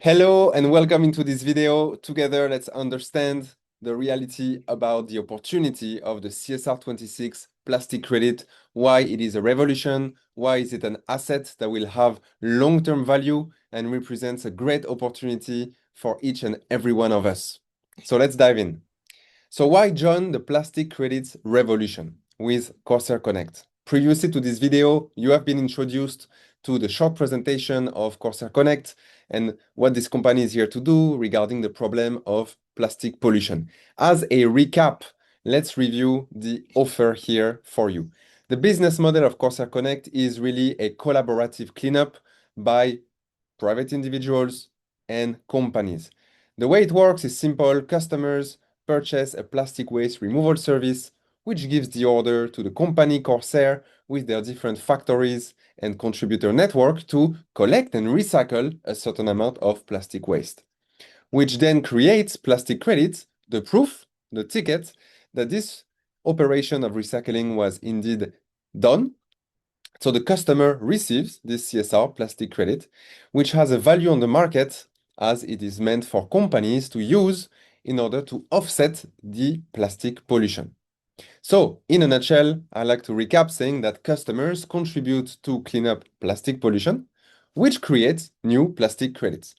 Hello and welcome into this video. Together, let's understand the reality about the opportunity of the CSR26 plastic credit, why it is a revolution, why is it an asset that will have long-term value and represents a great opportunity for each and every one of us. So let's dive in. So why join the plastic credits revolution with CORSAIR Connect? Previously to this video, you have been introduced to the short presentation of CORSAIR Connect and what this company is here to do regarding the problem of plastic pollution. As a recap, let's review the offer here for you. The business model of CORSAIR Connect is really a collaborative cleanup by private individuals and companies. The way it works is simple. Customers purchase a plastic waste removal service, which gives the order to the company Corsair with their different factories and contributor network to collect and recycle a certain amount of plastic waste, which then creates plastic credits, the proof, the ticket that this operation of recycling was indeed done. So the customer receives this CSR plastic credit, which has a value on the market as it is meant for companies to use in order to offset the plastic pollution. So, in a nutshell, I like to recap saying that customers contribute to clean up plastic pollution, which creates new plastic credits.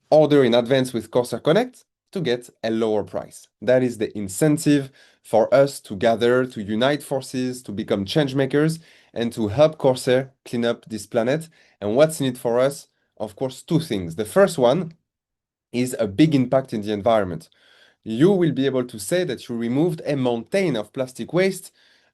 Order in advance with CORSAIR Connect to get a lower price. That is the incentive for us to gather, to unite forces, to become change makers, and to help Corsair clean up this planet. And what's in it for us? Of course, two things. The first one is a big impact in the environment. You will be able to say that you removed a mountain of plastic waste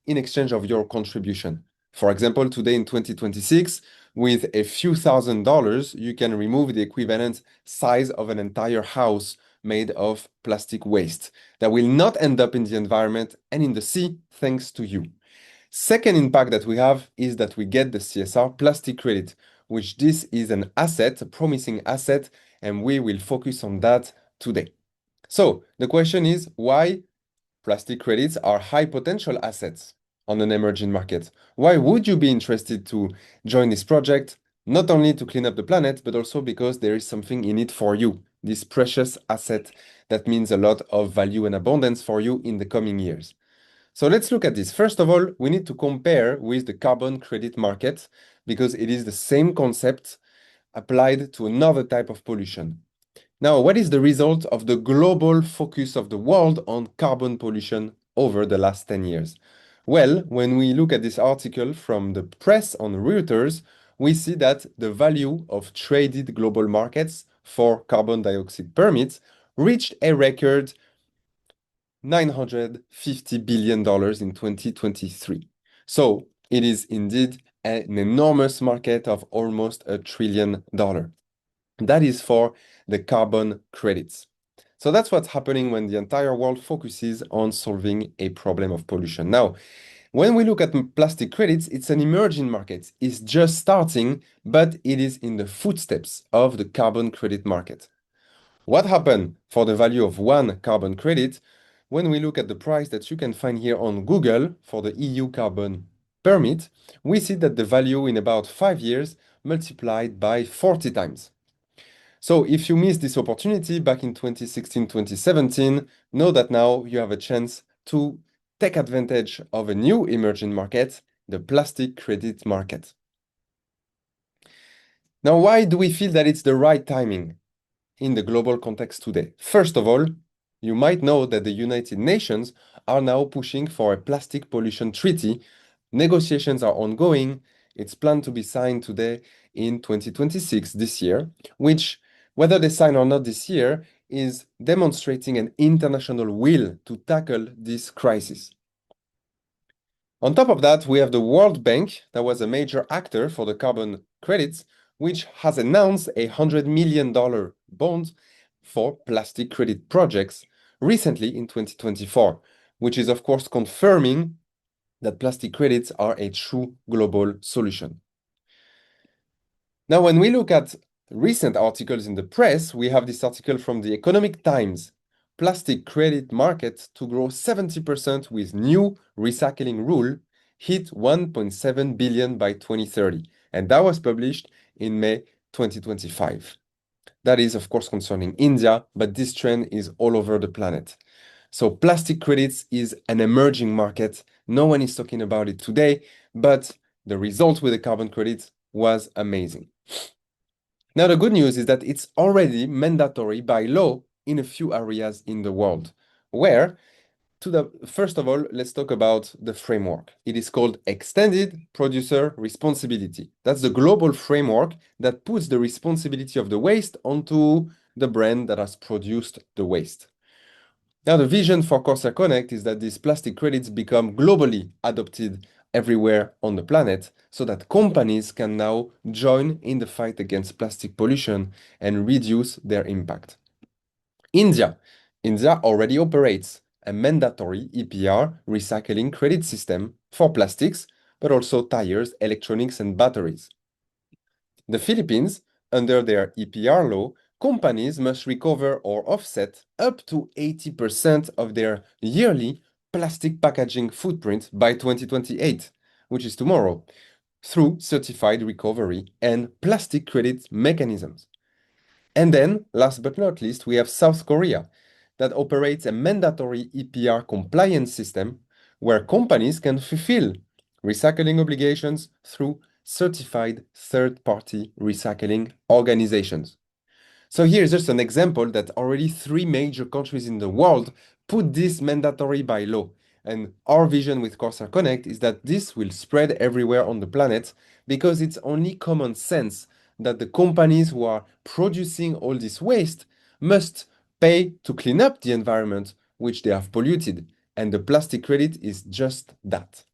in exchange of your contribution. For example, today in 2026, with a few $1,000s, you can remove the equivalent size of an entire house made of plastic waste that will not end up in the environment and in the sea thanks to you. Second impact that we have is that we get the CSR plastic credit, which this is an asset, a promising asset, and we will focus on that today. So the question is why plastic credits are high potential assets on an emerging market. Why would you be interested to join this project? Not only to clean up the planet, but also because there is something in it for you, this precious asset that means a lot of value and abundance for you in the coming years. So let's look at this. First of all, we need to compare with the carbon credit market because it is the same concept applied to another type of pollution. Now, what is the result of the global focus of the world on carbon pollution over the last 10 years? Well, when we look at this article from the press on Reuters, we see that the value of traded global markets for carbon dioxide permits reached a record $950 billion in 2023. So it is indeed an enormous market of almost $1 trillion. That is for the carbon credits. So that's what's happening when the entire world focuses on solving a problem of pollution. Now, when we look at plastic credits, it's an emerging market. It's just starting, but it is in the footsteps of the carbon credit market. What happened for the value of one carbon credit? When we look at the price that you can find here on Google for the EU carbon permit, we see that the value in about 5 years multiplied by 40 times. So if you missed this opportunity back in 2016, 2017, know that now you have a chance to take advantage of a new emerging market, the plastic credit market. Now, why do we feel that it's the right timing in the global context today? First of all, you might know that the United Nations are now pushing for a plastic pollution treaty. Negotiations are ongoing. It's planned to be signed today in 2026, this year, which, whether they sign or not this year, is demonstrating an international will to tackle this crisis. On top of that, we have the World Bank, that was a major actor for the carbon credits, which has announced a $100 million bond for plastic credit projects recently in 2024, which is, of course, confirming that plastic credits are a true global solution. Now, when we look at recent articles in the press, we have this article from the Economic Times. Plastic credit market to grow 70% with new recycling rule hit 1.7 billion by 2030. And that was published in May 2025. That is, of course, concerning India, but this trend is all over the planet. So plastic credits is an emerging market. No one is talking about it today, but the result with the carbon credits was amazing. Now, the good news is that it's already mandatory by law in a few areas in the world, where first of all, let's talk about the framework. It is called Extended Producer Responsibility. That's the global framework that puts the responsibility of the waste onto the brand that has produced the waste. Now, the vision for CORSAIR Connect is that these plastic credits become globally adopted everywhere on the planet so that companies can now join in the fight against plastic pollution and reduce their impact. India. India already operates a mandatory EPR recycling credit system for plastics, but also tires, electronics, and batteries. The Philippines, under their EPR law, companies must recover or offset up to 80% of their yearly plastic packaging footprint by 2028, which is tomorrow, through certified recovery and plastic credit mechanisms. And then, last but not least, we have South Korea that operates a mandatory EPR compliance system where companies can fulfill recycling obligations through certified third-party recycling organizations. So here's just an example that already 3 major countries in the world put this mandatory by law. And our vision with CORSAIR Connect is that this will spread everywhere on the planet because it's only common sense that the companies who are producing all this waste must pay to clean up the environment which they have polluted. And the plastic credit is just that.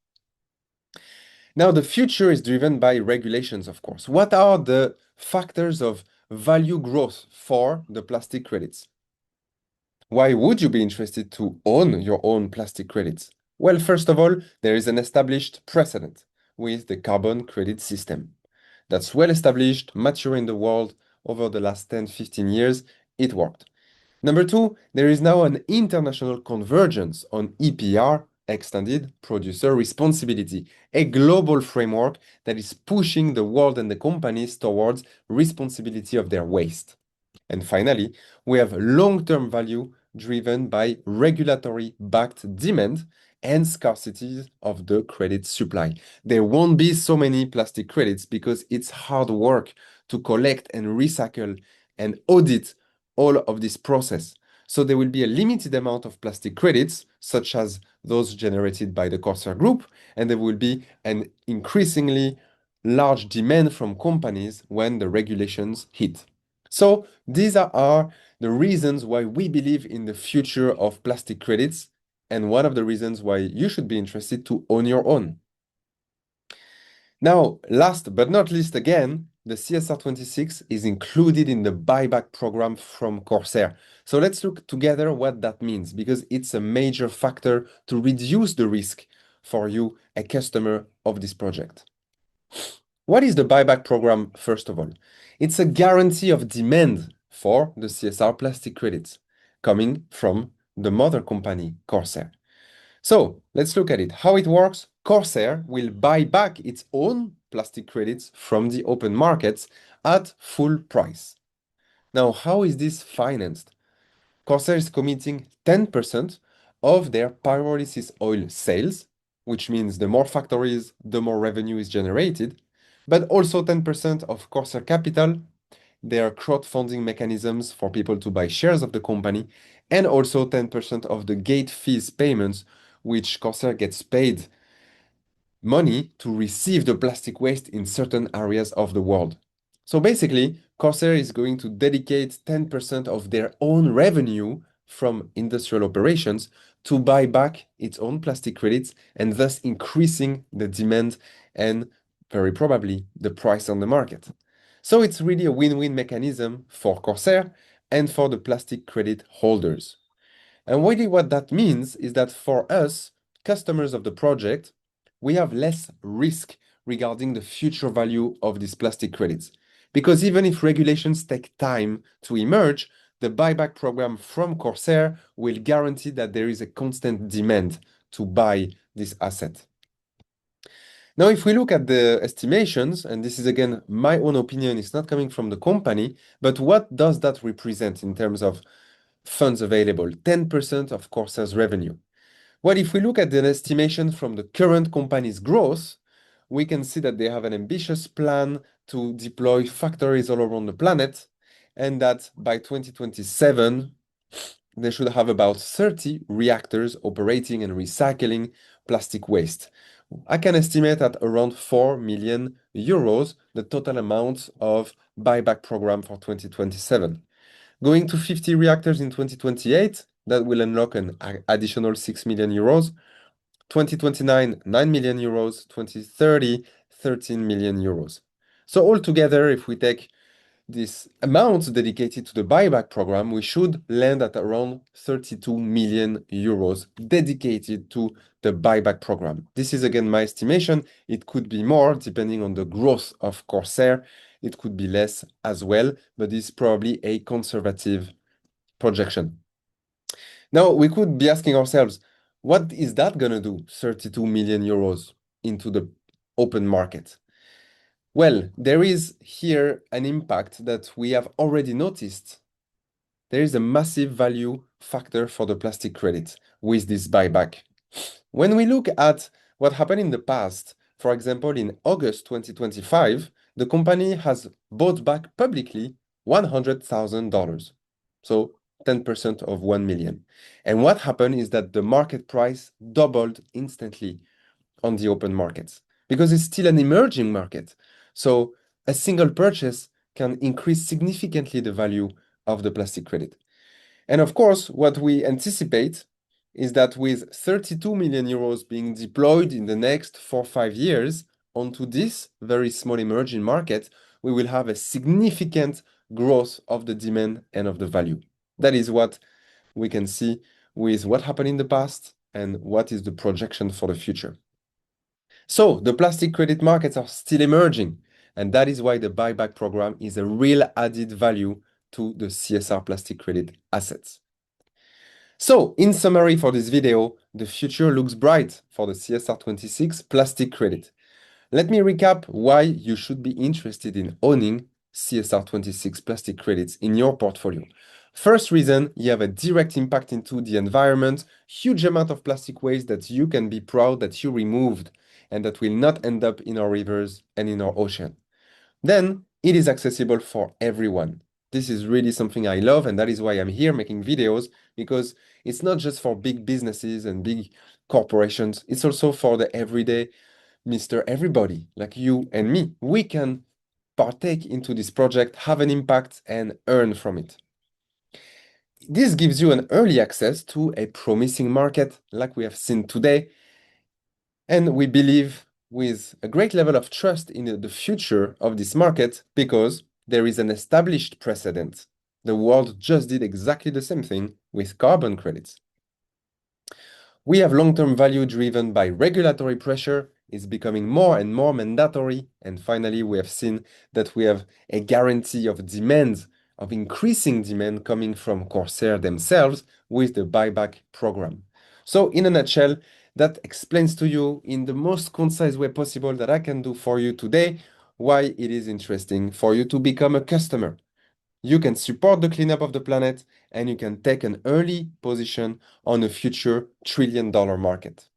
Now, the future is driven by regulations, of course. What are the factors of value growth for the plastic credits? Why would you be interested to own your own plastic credits? Well, first of all, there is an established precedent with the carbon credit system. That's well established, mature in the world over the last 10, 15 years. It worked. Number two, there is now an international convergence on EPR, Extended Producer Responsibility, a global framework that is pushing the world and the companies towards responsibility of their waste. And finally, we have long-term value driven by regulatory-backed demand and scarcity of the credit supply. There won't be so many plastic credits because it's hard work to collect and recycle and audit all of this process. So there will be a limited amount of plastic credits, such as those generated by the CORSAIR group, and there will be an increasingly large demand from companies when the regulations hit. So these are the reasons why we believe in the future of plastic credits, and one of the reasons why you should be interested to own your own. Now, last but not least again, the CSR26 is included in the buyback program from CORSAIR. So let's look together what that means, because it's a major factor to reduce the risk for you, a customer of this project. What is the buyback program, first of all? It's a guarantee of demand for the CSR plastic credits coming from the mother company, CORSAIR. So let's look at it. How it works, CORSAIR will buy back its own plastic credits from the open markets at full price. Now, how is this financed? CORSAIR is committing 10% of their pyrolysis oil sales, which means the more factories, the more revenue is generated, but also 10% of CORSAIR capital, their crowdfunding mechanisms for people to buy shares of the company, and also 10% of the gate fees payments, which CORSAIR gets paid money to receive the plastic waste in certain areas of the world. So basically, CORSAIR is going to dedicate 10% of their own revenue from industrial operations to buy back its own plastic credits and thus increasing the demand and very probably the price on the market. So it's really a win-win mechanism for CORSAIR and for the plastic credit holders. And really what that means is that for us, customers of the project, we have less risk regarding the future value of these plastic credits. Because even if regulations take time to emerge, the buyback program from CORSAIR will guarantee that there is a constant demand to buy this asset. Now, if we look at the estimations, and this is again my own opinion, it's not coming from the company, but what does that represent in terms of funds available? 10% of Corsair's revenue. Well, if we look at the estimation from the current company's growth, we can see that they have an ambitious plan to deploy factories all around the planet, and that by 2027, they should have about 30 reactors operating and recycling plastic waste. I can estimate at around 4 million euros the total amount of buyback program for 2027. Going to 50 reactors in 2028, that will unlock an additional 6 million euros. 2029, 9 million euros. 2030, 13 million euros. So altogether, if we take this amount dedicated to the buyback program, we should land at around 32 million euros dedicated to the buyback program. This is again my estimation. It could be more depending on the growth of Corsair. It could be less as well, but it's probably a conservative projection. Now, we could be asking ourselves, what is that going to do, 32 million euros into the open market? Well, there is here an impact that we have already noticed. There is a massive value factor for the plastic credit with this buyback. When we look at what happened in the past, for example, in August 2025, the company has bought back publicly $100,000. So 10% of 1 million. And what happened is that the market price doubled instantly on the open markets because it's still an emerging market. So a single purchase can increase significantly the value of the plastic credit. And of course, what we anticipate is that with 32 million euros being deployed in the next 4 or 5 years onto this very small emerging market, we will have a significant growth of the demand and of the value. That is what we can see with what happened in the past and what is the projection for the future. So the plastic credit markets are still emerging, and that is why the buyback program is a real added value to the CSR plastic credit assets. So in summary for this video, the future looks bright for the CSR26 plastic credit. Let me recap why you should be interested in owning CSR26 plastic credits in your portfolio. First reason, you have a direct impact into the environment, huge amount of plastic waste that you can be proud that you removed and that will not end up in our rivers and in our ocean. Then it is accessible for everyone. This is really something I love, and that is why I'm here making videos, because it's not just for big businesses and big corporations, it's also for the everyday Mr. Everybody, like you and me. We can partake into this project, have an impact, and earn from it. This gives you an early access to a promising market like we have seen today, and we believe with a great level of trust in the future of this market because there is an established precedent. The world just did exactly the same thing with carbon credits. We have long-term value driven by regulatory pressure. It's becoming more and more mandatory. And finally, we have seen that we have a guarantee of demand, of increasing demand coming from Corsair themselves with the buyback program. So in a nutshell, that explains to you in the most concise way possible that I can do for you today why it is interesting for you to become a customer. You can support the cleanup of the planet and you can take an early position on a future trillion-dollar market.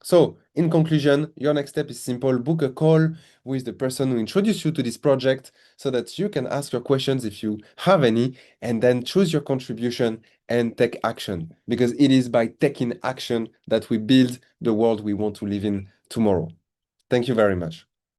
So, in conclusion, your next step is simple. Book a call with the person who introduced you to this project so that you can ask your questions if you have any, and then choose your contribution and take action. Because it is by taking action that we build the world we want to live in tomorrow. Thank you very much.